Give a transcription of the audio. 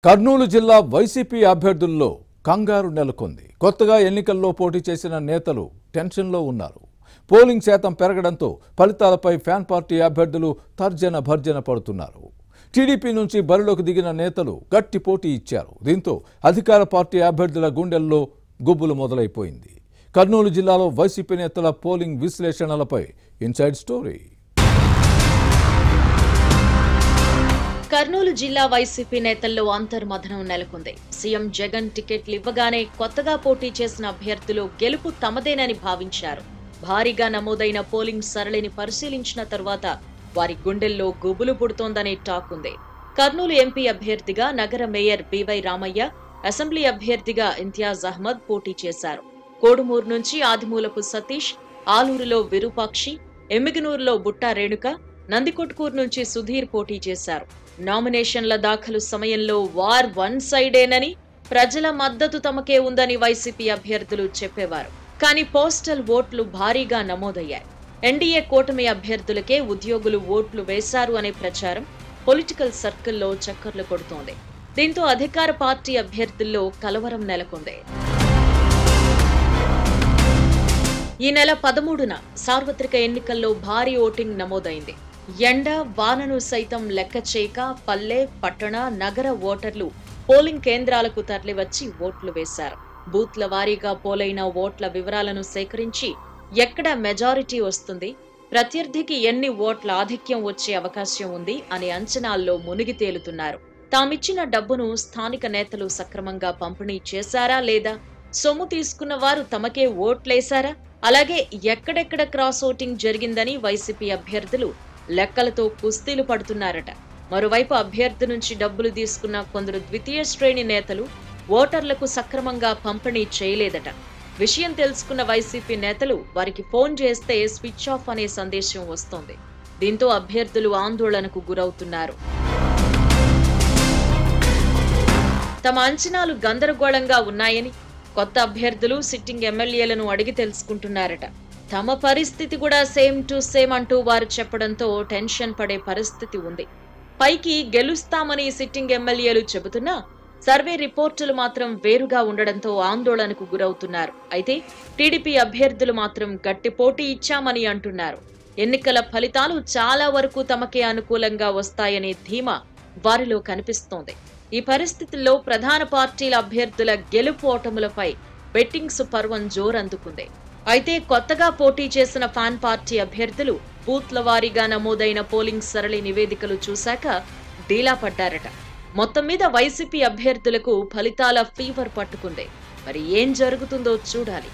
కర్నూలు జిల్లా వైసీపీ అభ్యర్థుల్లో కంగారు నెలకొంది. కొత్తగా ఎన్నికల్లో పోటీ చేసిన నేతలు టెన్షన్లో ఉన్నారు. పోలింగ్ శాతం పెరగడంతో ఫలితాలపై ఫ్యాన్ పార్టీ అభ్యర్థులు తర్జన భర్జన పడుతున్నారు. టీడీపీ నుంచి బరిలోకి దిగిన నేతలు గట్టి పోటీ ఇచ్చారు. దీంతో అధికార పార్టీ అభ్యర్థుల గుండెల్లో గుబ్బులు మొదలైపోయింది. కర్నూలు జిల్లాలో వైసీపీ నేతల పోలింగ్ విశ్లేషణలపై ఇన్సైడ్ స్టోరీ. కర్నూలు జిల్లా వైసీపీ నేతల్లో అంతర్మథనం నెలకొంది. సీఎం జగన్ టికెట్లు ఇవ్వగానే కొత్తగా పోటీ చేసిన అభ్యర్థులు గెలుపు తమదేనని భావించారు. భారీగా నమోదైన పోలింగ్ సరళిని పరిశీలించిన తర్వాత వారి గుండెల్లో గుబులు పుడుతోందనే టాక్ ఉంది. కర్నూలు ఎంపీ అభ్యర్థిగా నగర మేయర్ బివై రామయ్య, అసెంబ్లీ అభ్యర్థిగా ఇంతియాజ్ అహ్మద్ పోటీ చేశారు. కోడుమూరు నుంచి ఆదిమూలపు సతీష్, ఆలూరులో విరూపాక్షి, ఎమ్మిగనూరులో బుట్టా రేణుక, నందికొట్కూరు నుంచి సుధీర్ పోటీ చేశారు. నామినేషన్ల దాఖలు సమయంలో వార్ వన్ సైడేనని, ప్రజల మద్దతు తమకే ఉందని వైసీపీ అభ్యర్థులు చెప్పేవారు. కానీ పోస్టల్ ఓట్లు భారీగా నమోదయ్యాయి. ఎన్డీఏ కూటమి అభ్యర్థులకే ఉద్యోగులు ఓట్లు వేశారు అనే ప్రచారం పొలిటికల్ సర్కిల్లో చక్కర్లు కొడుతోంది. దీంతో అధికార పార్టీ అభ్యర్థుల్లో కలవరం నెలకొంది. ఈ నెల 13న సార్వత్రిక ఎన్నికల్లో భారీ ఓటింగ్ నమోదైంది. ఎండ వానను సైతం లెక్క చేయక పల్లె, పట్టణ, నగర ఓటర్లు పోలింగ్ కేంద్రాలకు తరలివచ్చి ఓట్లు వేశారు. బూత్ల వారీగా పోలైన ఓట్ల వివరాలను సేకరించి ఎక్కడ మెజారిటీ వస్తుంది, ప్రత్యర్థికి ఎన్ని ఓట్ల ఆధిక్యం వచ్చే అవకాశం ఉంది అనే అంచనాల్లో మునిగి తేలుతున్నారు. తామిచ్చిన డబ్బును స్థానిక నేతలు సక్రమంగా పంపిణీ చేశారా లేదా, సొమ్ము తీసుకున్న వారు తమకే ఓట్లేశారా, అలాగే ఎక్కడెక్కడ క్రాస్ ఓటింగ్ జరిగిందని వైసీపీ అభ్యర్థులు లెక్కలతో కుస్తీలు పడుతున్నారట. మరోవైపు అభ్యర్థి నుంచి డబ్బులు తీసుకున్న కొందరు ద్వితీయ శ్రేణి నేతలు ఓటర్లకు సక్రమంగా పంపిణీ చేయలేదట. విషయం తెలుసుకున్న వైసీపీ నేతలు వారికి ఫోన్ చేస్తే స్విచ్ ఆఫ్ అనే సందేశం వస్తోంది. దీంతో అభ్యర్థులు ఆందోళనకు గురవుతున్నారు. తమ అంచనాలు గందరగోళంగా ఉన్నాయని కొత్త అభ్యర్థులు సిట్టింగ్ ఎమ్మెల్యేలను అడిగి తెలుసుకుంటున్నారట. తమ పరిస్థితి కూడా సేమ్ టు సేమ్ అంటూ వారు చెప్పడంతో టెన్షన్ పడే పరిస్థితి ఉంది. పైకి గెలుస్తామని సిట్టింగ్ ఎమ్మెల్యేలు చెబుతున్నా సర్వే రిపోర్టులు మాత్రం వేరుగా ఉండడంతో ఆందోళనకు గురవుతున్నారు. అయితే టీడీపీ అభ్యర్థులు మాత్రం గట్టి పోటీ ఇచ్చామని అంటున్నారు. ఎన్నికల ఫలితాలు చాలా వరకు తమకే అనుకూలంగా వస్తాయనే ధీమా వారిలో కనిపిస్తోంది. ఈ పరిస్థితుల్లో ప్రధాన పార్టీల అభ్యర్థుల గెలుపు ఓటములపై బెట్టింగ్స్ పర్వం జోరందుకుంది. అయితే కొత్తగా పోటీ చేసిన ఫ్యాన్ పార్టీ అభ్యర్థులు బూత్ల వారీగా నమోదైన పోలింగ్ సరళి నివేదికలు చూశాక డీలా పడ్డారట. మొత్తం మీద వైసీపీ అభ్యర్థులకు ఫలితాల ఫీవర్ పట్టుకుంది. మరి ఏం జరుగుతుందో చూడాలి.